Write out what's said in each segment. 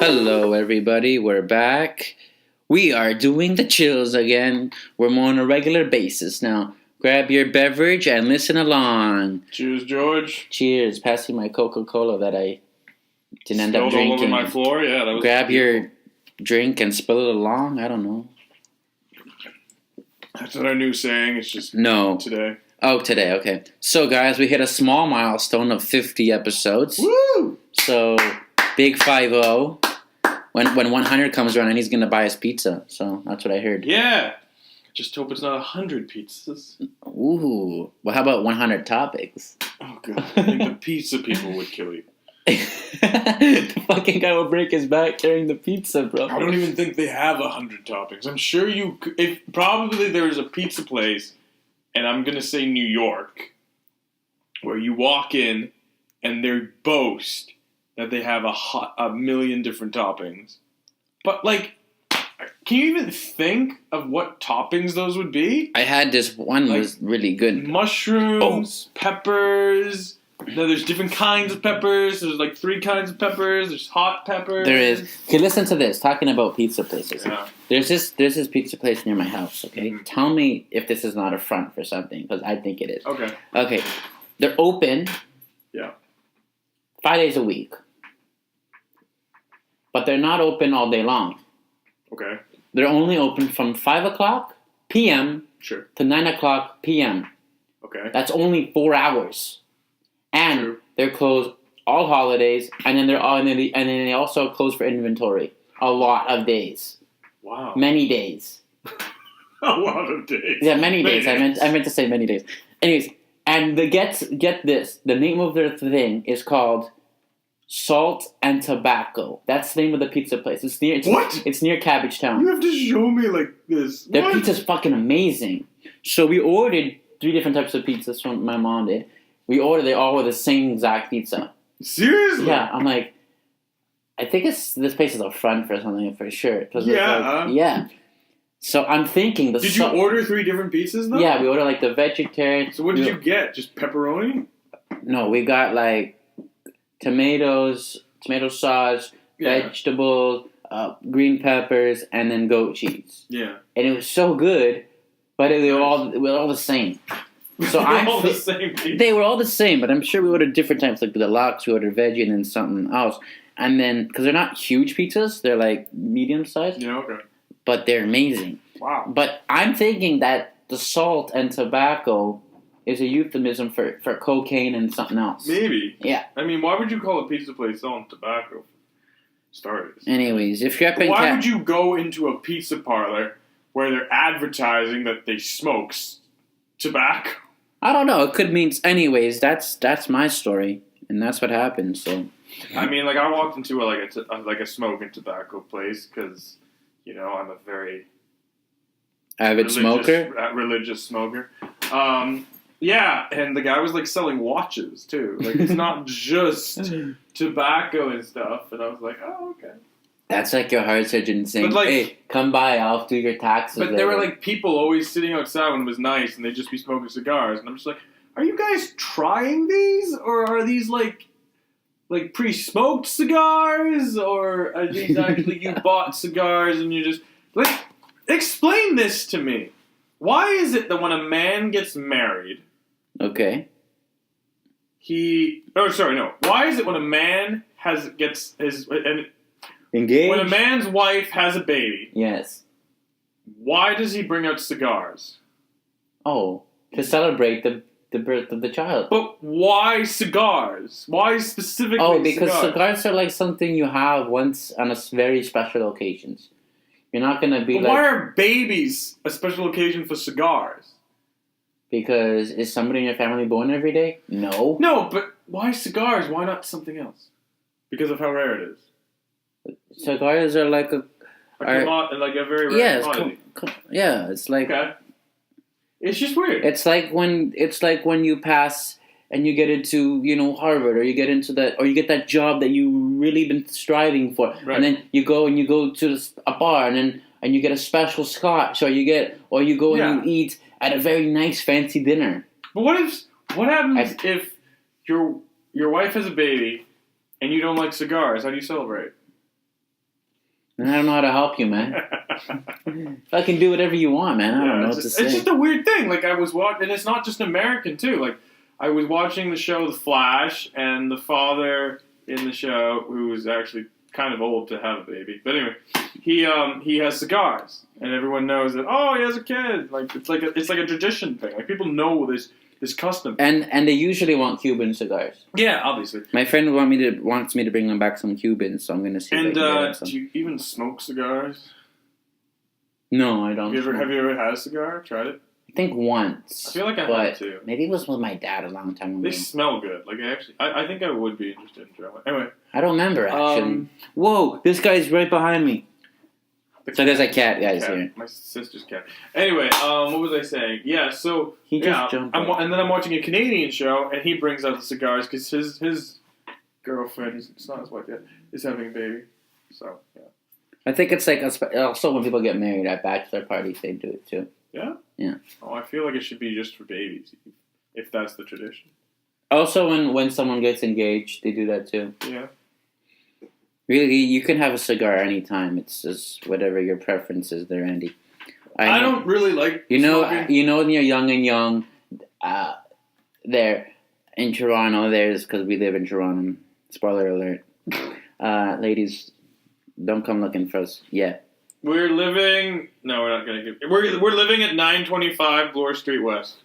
Hello, everybody. We're back. We are doing the Chillz again. We're more on a regular basis now. Grab your beverage and listen along. Cheers, George. Cheers. Passing my Coca-Cola that I didn't end up drinking. All over my floor. Yeah, that was. Grab your drink and spill it along. I don't know. That's not our new saying. It's just today. Oh, today. Okay. So, guys, we hit a small milestone of 50 episodes. Woo! So, big 5-0. When 100 comes around, and he's going to buy us pizza. So, that's what I heard. Yeah. Just hope it's not 100 pizzas. Ooh. Well, how about 100 toppings? Oh, God. I think the pizza people would kill you. The fucking guy will break his back carrying the pizza, bro. I don't even think they have 100 toppings. I'm sure you could. If probably there's a pizza place, and I'm going to say New York, where you walk in and they boast that they have a million different toppings. But, like, can you even think of what toppings those would be? I had this one was really good. Mushrooms, peppers. No, there's different kinds of peppers. There's like 3 kinds of peppers. There's hot peppers. There is. Okay, listen to this. Talking about pizza places. Yeah. There's this pizza place near my house, okay? Mm-hmm. Tell me if this is not a front for something, because I think it is. Okay. Okay. They're open. Yeah. 5 days a week. But they're not open all day long. Okay. They're only open from 5 o'clock p.m. Sure. to 9 o'clock p.m. Okay. That's only 4 hours. And they're closed all holidays, and then they also close for inventory. A lot of days. Wow. Many days. A lot of days. Yeah, many days. I meant to say many days. Anyways, and get this. The name of their thing is called Salt and Tobacco. That's the name of the pizza place. It's near Cabbage Town. You have to show me like this. Their pizza's fucking amazing. So we ordered 3 different types of pizzas from my mom did. They all were the same exact pizza. Seriously? Yeah, I'm like, I think this place is a front for something for sure. Yeah. Yeah. So I'm thinking Did you order 3 different pizzas though? Yeah, we ordered like the vegetarian. So what did you get? Just pepperoni? No, we got like tomato sauce, vegetables, green peppers, and then goat cheese. Yeah. And it was so good, but they were all the same. So the same pizza. They were all the same, but I'm sure we ordered different types, like the deluxe, we ordered veggie, and then something else. And then, because they're not huge pizzas, they're like medium sized. Yeah, okay. But they're amazing. Wow. But I'm thinking that the salt and tobacco is a euphemism for cocaine and something else. Maybe. Yeah. I mean, why would you call a pizza place Salt and Tobacco? Starters. Anyways, if you're up in why would you go into a pizza parlor where they're advertising that they smoke tobacco? I don't know. It could mean. Anyways, that's my story, and that's what happened. So. I mean, like I walked into a smoke and tobacco place because, I'm a very avid smoker. Religious smoker. Yeah, and the guy was like selling watches too. Like it's not just tobacco and stuff. And I was like, oh, okay. That's like your heart surgeon saying, hey, come by, I'll do your taxes. But there were like people always sitting outside when it was nice and they'd just be smoking cigars. And I'm just like, are you guys trying these? Or are these like pre-smoked cigars? Or are these actually you bought cigars and you just... Like, explain this to me. Why is it that when a man gets married... Okay. Why is it when a man gets his... Engaged? When a man's wife has a baby, yes. Why does he bring out cigars? Oh, to celebrate the birth of the child. But why cigars? Why specifically cigars? Oh, because cigars are like something you have once on a very special occasions. You're not going to be why are babies a special occasion for cigars? Because is somebody in your family born every day? No. No, but why cigars? Why not something else? Because of how rare it is. Cigars are like a very rare commodity. Yeah, it's like it's just weird. It's like when you pass and you get into Harvard or you get into that or you get that job that you really been striving for, right. And then you go to a bar and you get a special scotch or you go and you eat at a very nice fancy dinner. But what happens if your wife has a baby and you don't like cigars? How do you celebrate? And I don't know how to help you, man. Fucking do whatever you want, man. I don't know what to say. It's just a weird thing. Like, I was watching, and it's not just American, too. Like, I was watching the show The Flash, and the father in the show, who was actually kind of old to have a baby. But anyway, he has cigars. And everyone knows that, oh, he has a kid. Like, it's like a tradition thing. Like, people know this custom. And they usually want Cuban cigars. Yeah, obviously. My friend wants me to bring them back some Cubans, so I'm gonna see. And if I can get him some. do you even smoke cigars? No, I don't. Have you ever had a cigar? Tried it? I think once. I feel like I have too. Maybe it was with my dad a long time ago. They smell good. Like, I think I would be interested in trying it. Anyway. I don't remember actually. Whoa, this guy's right behind me. So there's a cat, guys, here. My sister's cat. Anyway, what was I saying? Yeah, so he just jumped and then I'm watching a Canadian show, and he brings out the cigars because his girlfriend, it's not his wife yet, is having a baby. So yeah. I think it's like also when people get married at bachelor parties, they do it too. Yeah. Yeah. Oh, I feel like it should be just for babies, if that's the tradition. Also, when someone gets engaged, they do that too. Yeah. Really, you can have a cigar anytime. It's just whatever your preference is there, Andy. I don't really like smoking. You know when you're young, there in Toronto, there's, because we live in Toronto, spoiler alert, ladies, don't come looking for us yet. We're living at 925 Bloor Street West.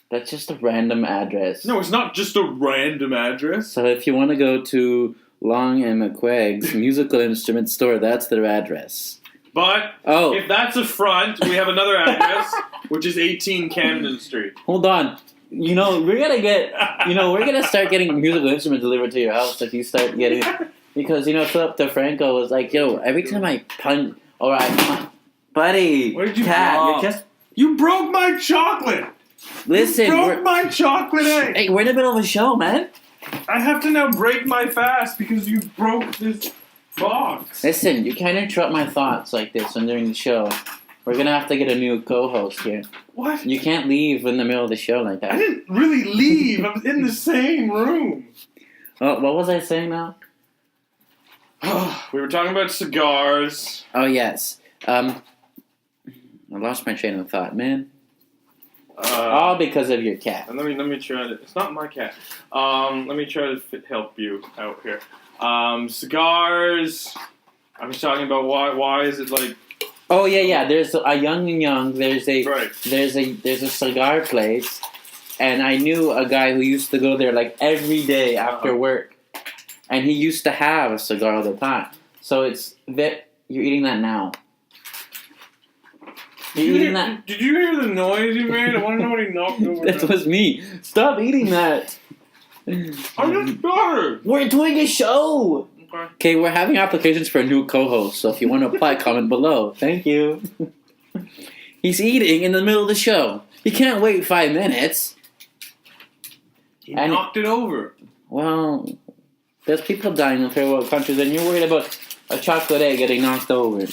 That's just a random address. No, it's not just a random address. So if you want to go to Long and McQuaig's musical instrument store, that's their address. But if that's a front, we have another address, which is 18 Camden Street. Hold on. We're gonna start getting musical instruments delivered to your house if you start getting, because Philip DeFranco was like, yo, every time I punch, all right, buddy, what did you cat, you broke my chocolate. Listen, you broke my chocolate egg. Hey, we're in the middle of a show, man. I have to now break my fast because you broke this box. Listen, you can't interrupt my thoughts like this during the show. We're going to have to get a new co-host here. What? You can't leave in the middle of the show like that. I didn't really leave. I was in the same room. Oh, what was I saying now? We were talking about cigars. Oh, yes. I lost my train of thought, man. All because of your cat. And let me try to. It's not my cat. Let me try to help you out here. Cigars. I was talking about why is it like. Oh yeah. There's a Young and Young. There's a right. There's a cigar place, and I knew a guy who used to go there like every day after work, and he used to have a cigar all the time. So it's that you're eating that now. Did you hear the noise you made? I want to know what he knocked over. That was me. Stop eating that. I'm just started. We're doing a show. Okay, we're having applications for a new co-host, so if you want to apply, comment below. Thank you. He's eating in the middle of the show. He can't wait 5 minutes. He knocked it over. Well, there's people dying in third world countries, and you're worried about a chocolate egg getting knocked over.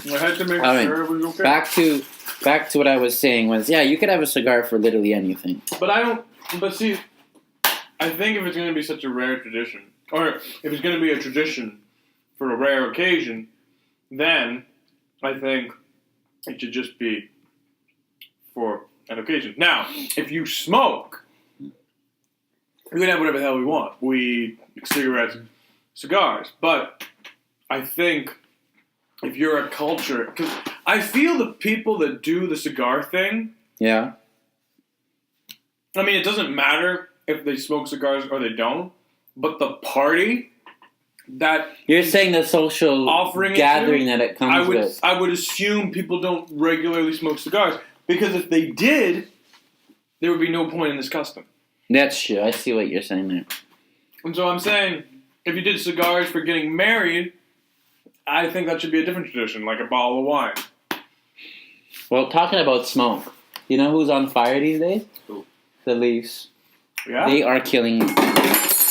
I had to make sure it was okay. Back to what I was saying was, yeah, you could have a cigar for literally anything. But see, I think if it's going to be such a rare tradition, or if it's going to be a tradition for a rare occasion, then I think it should just be for an occasion. Now, if you smoke, we can have whatever the hell we want. Weed, cigarettes, cigars. But I think if you're a culture, because I feel the people that do the cigar thing. Yeah. I mean, it doesn't matter if they smoke cigars or they don't, but the party that you're saying the social offering gathering that it comes with. I would assume people don't regularly smoke cigars, because if they did, there would be no point in this custom. That's true. I see what you're saying there. And so I'm saying, if you did cigars for getting married, I think that should be a different tradition, like a bottle of wine. Well, talking about smoke, you know who's on fire these days? Who? The Leafs. Yeah? They are killing.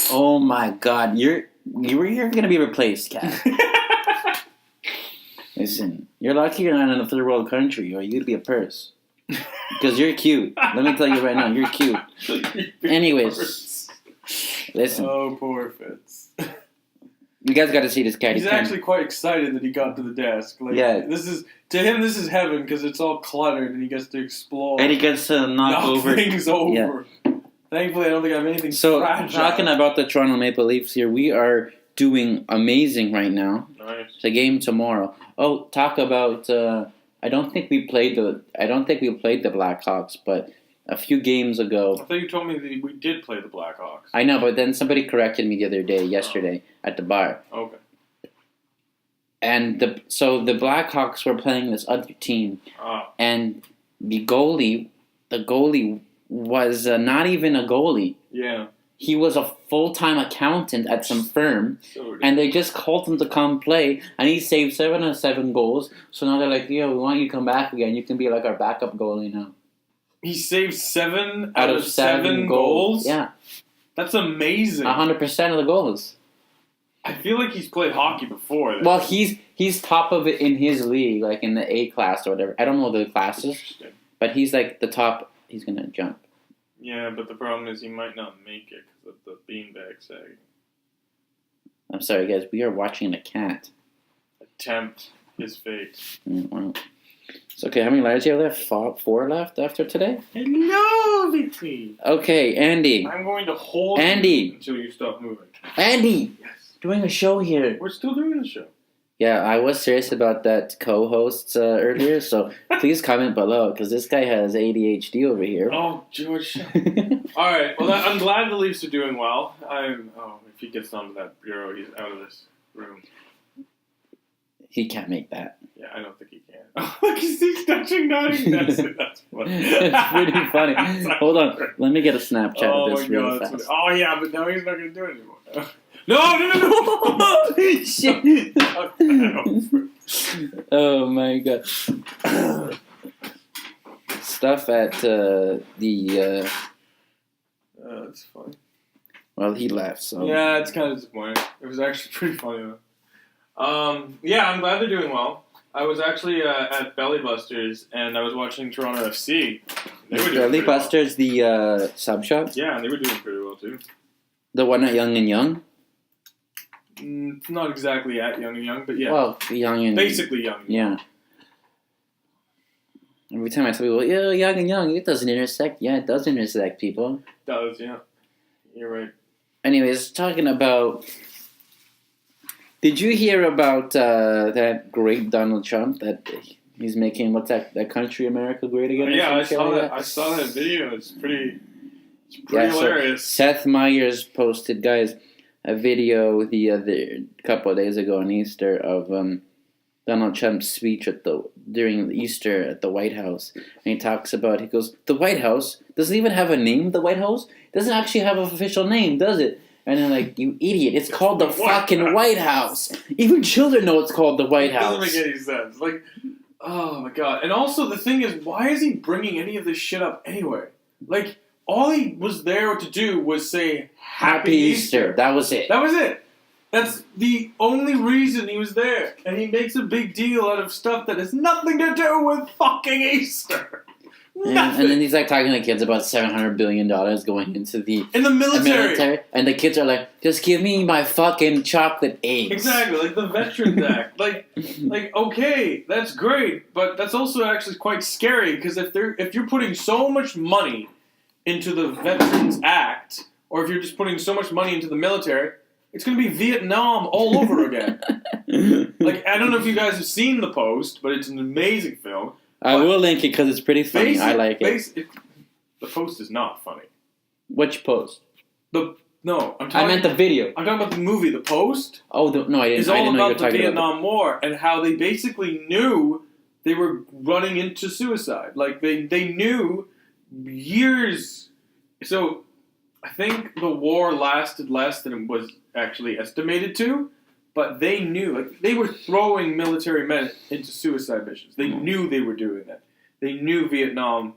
Oh my God! You're gonna be replaced, Cat. Listen, you're lucky you're not in a third world country, or you'd be a purse. Because you're cute. Let me tell you right now, you're cute. Anyways, listen. Oh, poor Fitz. You guys got to see this cat. He's actually quite excited that he got to the desk. Like, Yeah. To him, this is heaven because it's all cluttered and he gets to explore. And he gets to knock things over. Yeah. Thankfully, I don't think I have anything So, fragile. talking about the Toronto Maple Leafs here, we are doing amazing right now. Nice. It's a game tomorrow. Oh, talk about. I don't think we played the Blackhawks, but a few games ago. I thought you told me that we did play the Blackhawks. I know, but then somebody corrected me the other day, yesterday, at the bar. Okay. And the Blackhawks were playing this other team, and the goalie was not even a goalie. Yeah. He was a full-time accountant at some firm, and they just called him to come play, and he saved 7 of 7 goals. So now they're like, "Yeah, we want you to come back again. You can be like our backup goalie now." He saved 7 out of 7 goals? Yeah. That's amazing. 100% of the goals. I feel like he's played hockey before. Then. Well, he's top of it in his league, like in the A class or whatever. I don't know the classes, but he's like the top. He's going to jump. Yeah, but the problem is he might not make it because of the beanbag sagging. I'm sorry, guys. We are watching a cat. Attempt his fate. Wow. So, okay, how many lives do you have left? 4 left after today? Hello, Vicky. Okay, Andy. I'm going to hold Andy. you until you stop moving. Andy! Yes. Doing a show here. We're still doing the show. Yeah, I was serious about that co-host earlier, so please comment below, because this guy has ADHD over here. Oh, George. All right. Well, I'm glad the Leafs are doing well. If he gets onto that bureau, he's out of this room. He can't make that. Yeah, I don't think he can. Look, he's touching nothing. That's funny. It's pretty funny. Hold on. Let me get a Snapchat of this really fast. Oh, yeah, but now he's not going to do it anymore. No! Shit. Oh, my God. Stuff at That's funny. Well, he left, so... Yeah, it's kind of disappointing. It was actually pretty funny, though. Yeah, I'm glad they're doing well. I was actually at Belly Busters, and I was watching Toronto FC. They were doing Belly Busters, the sub shop? Yeah, and they were doing pretty well, too. The one at Young and Young? It's not exactly at Young and Young, but yeah. Well, Young and... Basically Young and Young. Yeah. Every time I tell people, yeah, Young and Young, it doesn't intersect. Yeah, it does intersect, people. It does, yeah. You're right. Anyways, talking about... Did you hear about that great Donald Trump that he's making, what's that country, America Great Again? Yeah, I saw that. I saw that video. It's pretty hilarious. So Seth Meyers posted, guys, a video the couple of days ago on Easter of Donald Trump's speech during Easter at the White House. And he talks about, he goes, the White House doesn't even have a name, the White House? Doesn't actually have an official name, does it? And they're like, you idiot, it's called the fucking White House. Even children know it's called the White House. It doesn't make any sense. Like, oh my God. And also the thing is, why is he bringing any of this shit up anyway? Like, all he was there to do was say, Happy Easter. That was it. That was it. That's the only reason he was there. And he makes a big deal out of stuff that has nothing to do with fucking Easter. And then he's like talking to kids about $700 billion going into the military. And the kids are like, just give me my fucking chocolate eggs. Exactly, like the Veterans Act. Like, okay, that's great, but that's also actually quite scary because if you're putting so much money into the Veterans Act, or if you're just putting so much money into the military, it's going to be Vietnam all over again. Like, I don't know if you guys have seen The Post, but it's an amazing film. I will link it because it's pretty funny. I like it. The Post is not funny. Which Post? I meant the video. I'm talking about the movie, The Post. Oh, no, I didn't. It's all about the Vietnam War and how they basically knew they were running into suicide. Like, they knew years. So, I think the war lasted less than it was actually estimated to. But they knew, like, they were throwing military men into suicide missions. They knew they were doing that. They knew Vietnam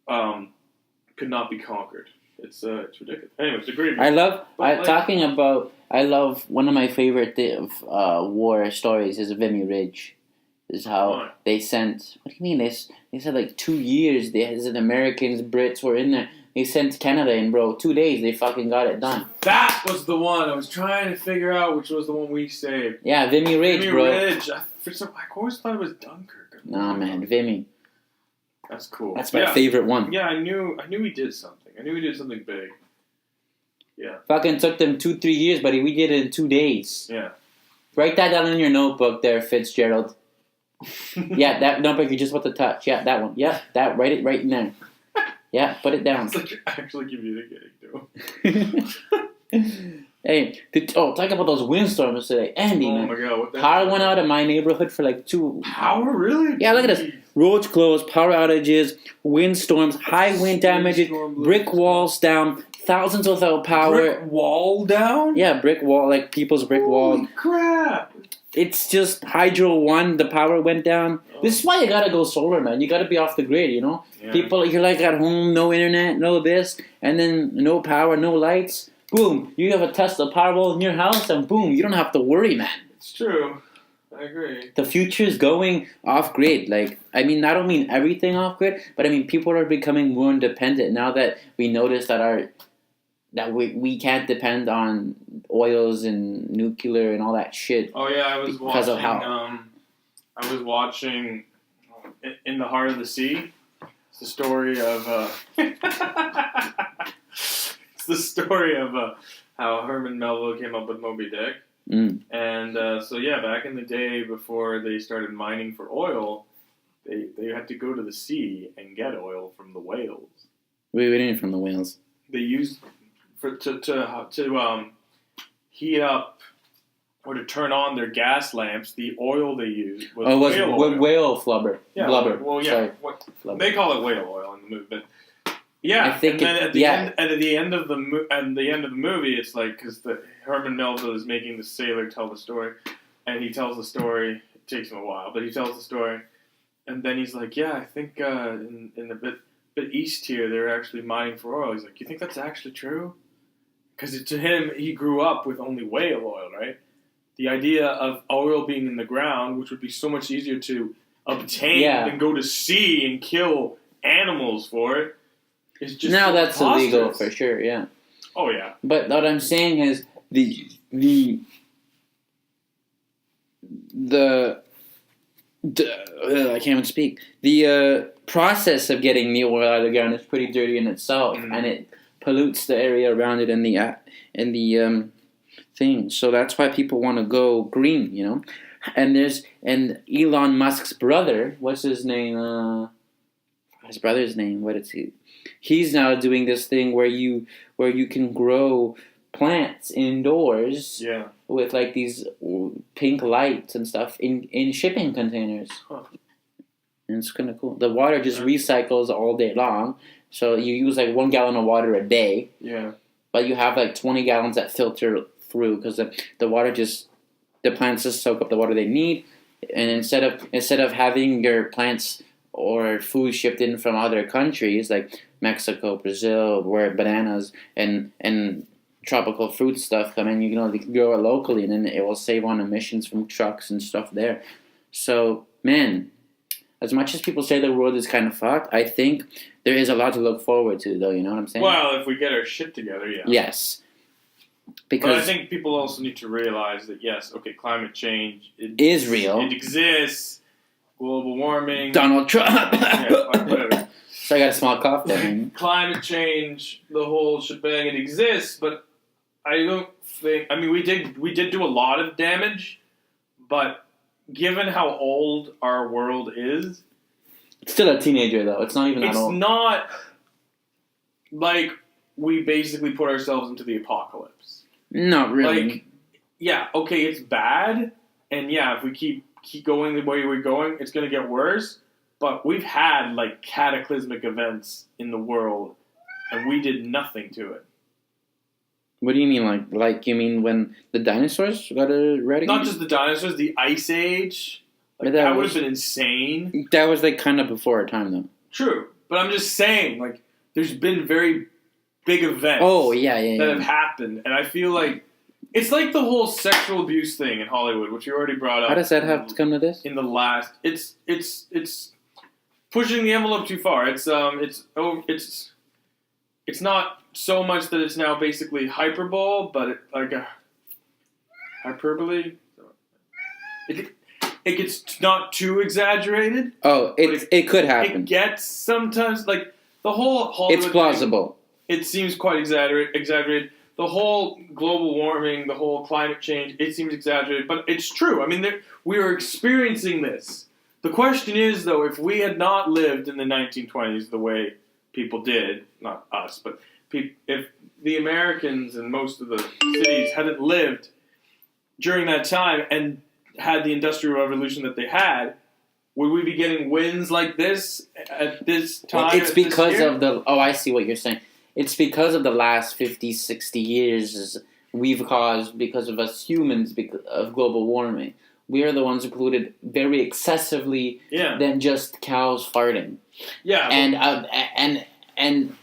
could not be conquered. It's ridiculous. Anyway, it's a great movie. I love one of my favorite war stories is Vimy Ridge. Is how they sent, what do you mean? They said like 2 years, the Americans, Brits were in there. they sent to Canada in, bro, 2 days they fucking got it done. That was the one I was trying to figure out, which was the one we saved. Yeah, Vimy Ridge, bro. Ridge. I always thought it was Dunkirk. Nah, man, Vimy. That's cool. That's my favorite one. Yeah, I knew we did something. I knew we did something big. Yeah. Fucking took them 2-3 years, buddy. We did it in 2 days. Yeah. Write that down in your notebook there, Fitzgerald. Yeah, that notebook you're just about to touch. Yeah, that one. Yeah, that. Write it right in there. Yeah, put it down. It's like you're actually communicating to Hey, talk about those windstorms today. Andy, man. Oh my god, what the Power went out in my neighborhood for like 2... Power? Really? Yeah, look at this. Roads closed, power outages, windstorms, high wind damages, brick walls down, thousands without power. Brick wall down? Yeah, brick wall, like people's brick walls. Holy crap! It's just Hydro 1, the power went down. Oh. This is why you gotta go solar, man. You gotta be off the grid, you know? Yeah. People, you're like at home, no internet, no this, and then no power, no lights. Boom, you have a Tesla Powerball in your house, and boom, you don't have to worry, man. It's true. I agree. The future's going off grid. Like, I mean, I don't mean everything off grid, but I mean people are becoming more independent now that we notice that we can't depend on oils and nuclear and all that shit. Oh yeah, I was watching In the Heart of the Sea. It's the story of it's the story of how Herman Melville came up with Moby Dick. Mm. And so yeah, back in the day before they started mining for oil, they had to go to the sea and get oil from the whales. Wait, what do you mean from the whales? They used to heat up or to turn on their gas lamps. The oil they used was whale flubber. Yeah, blubber. Well, yeah, they call it whale oil in the movie, but yeah. I think and then at the end of the movie, it's like because Herman Melville is making the sailor tell the story, and he tells the story. It takes him a while, but he tells the story, and then he's like, "Yeah, I think in a bit east here, they're actually mining for oil." He's like, "You think that's actually true?" Because to him, he grew up with only whale oil, right? The idea of oil being in the ground, which would be so much easier to obtain than go to sea and kill animals for it, is just now that's illegal for sure. Yeah. Oh yeah. But what I'm saying is I can't even speak. The process of getting the oil out of the ground is pretty dirty in itself, and it pollutes the area around it in the thing. So that's why people want to go green, you know. And Elon Musk's brother, what's his name? His brother's name. What is he? He's now doing this thing where you can grow plants indoors with like these pink lights and stuff in shipping containers. Huh. And it's kind of cool. The water just recycles all day long. So you use like 1 gallon of water a day. Yeah. But you have like 20 gallons that filter through because the water the plants just soak up the water they need. And instead of having your plants or food shipped in from other countries like Mexico, Brazil, where bananas and tropical fruit stuff come in, they can grow it locally, and then it will save on emissions from trucks and stuff there. So, man, as much as people say the world is kind of fucked, I think there is a lot to look forward to, though. You know what I'm saying? Well, if we get our shit together, yeah. Yes. But I think people also need to realize that, yes, okay, climate change is real. It exists. Global warming. Donald Trump. Whatever. So I got a small cough there. Climate change, the whole shebang, it exists, but I don't think... I mean, we did do a lot of damage, but given how old our world is... It's still a teenager, though. It's not even that old. It's not like we basically put ourselves into the apocalypse. Not really. Like, yeah, okay, it's bad, and yeah, if we keep going the way we're going, it's going to get worse, but we've had, like, cataclysmic events in the world, and we did nothing to it. What do you mean, like you mean when the dinosaurs got eradicated? Not just the dinosaurs, the Ice Age. Like, that would have been insane. That was, like, kind of before our time, though. True, but I'm just saying, like, there's been very big events that have happened, and I feel like it's like the whole sexual abuse thing in Hollywood, which you already brought up. How does that have to come to this? In the last, it's pushing the envelope too far. It's it's not so much that it's now basically hyperbole, but like a hyperbole. It gets not too exaggerated. Oh, it could happen. It gets sometimes like the whole Hollywood It's plausible. Thing, it seems quite exaggerated. The whole global warming, the whole climate change, it seems exaggerated, but it's true. I mean, we are experiencing this. The question is, though, if we had not lived in the 1920s the way people did, not us, but if the Americans and most of the cities hadn't lived during that time and had the Industrial Revolution that they had, would we be getting winds like this at this time? Well, it's because of the... Oh, I see what you're saying. It's because of the last 50, 60 years we've caused, because of us humans, because of global warming. We are the ones who polluted very excessively than just cows farting. Yeah. And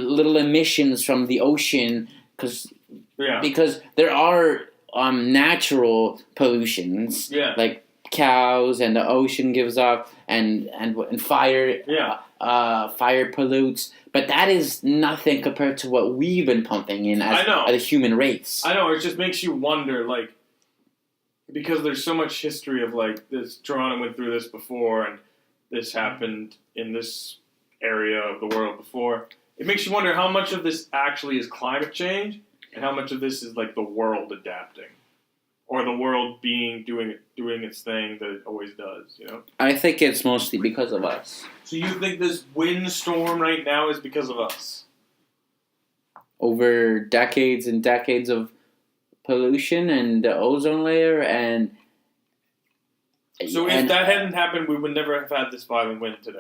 little emissions from the ocean, because there are natural pollutions, like cows and the ocean gives off, and fire fire pollutes, but that is nothing compared to what we've been pumping in as a human race. I know, it just makes you wonder, like, because there's so much history of like this, Toronto went through this before, and this happened in this area of the world before. It makes you wonder how much of this actually is climate change and how much of this is like the world adapting, or the world doing its thing that it always does, you know? I think it's mostly because of us. So you think this windstorm right now is because of us? Over decades and decades of pollution and the ozone layer and... So if that hadn't happened, we would never have had this violent wind today.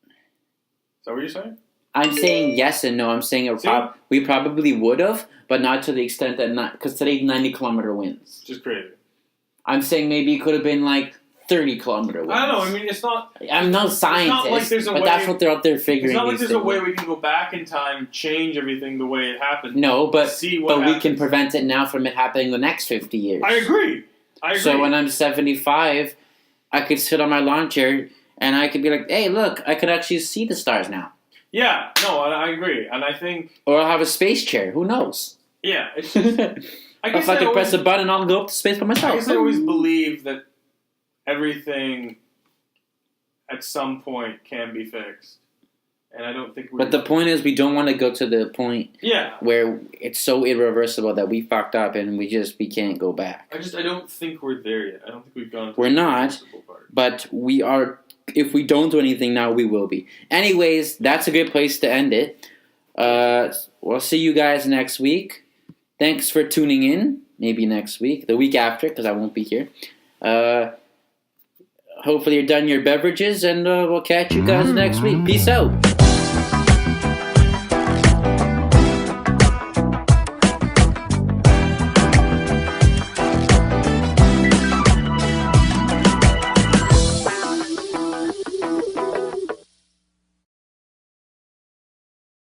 Is that what you're saying? I'm saying yes and no. I'm saying we probably would have, but not to the extent that because today's 90-kilometer winds. Just crazy. I'm saying maybe it could have been like 30-kilometer winds. I don't know. I mean, it's not... I'm no scientist, but that's what they're out there figuring. It's not like there's a way we can go back in time, change everything the way it happened. No, but we can prevent it now from it happening the next 50 years. I agree. So when I'm 75, I could sit on my lawn chair and I could be like, hey, look, I could actually see the stars now. Yeah, no, I agree. And I think... Or I'll have a space chair. Who knows? Yeah, it's just... If I can press a button, I'll go up to space by myself. I guess I always believe that everything at some point can be fixed. And I don't think But the point is, we don't want to go to the point where it's so irreversible that we fucked up and we can't go back. I don't think we're there yet. I don't think we've gone to We're not, but we are... If we don't do anything now, we will be. Anyways, that's a good place to end it. We'll see you guys next week. Thanks for tuning in. Maybe next week. The week after, because I won't be here. Hopefully you're done your beverages, and we'll catch you guys next week. Peace out.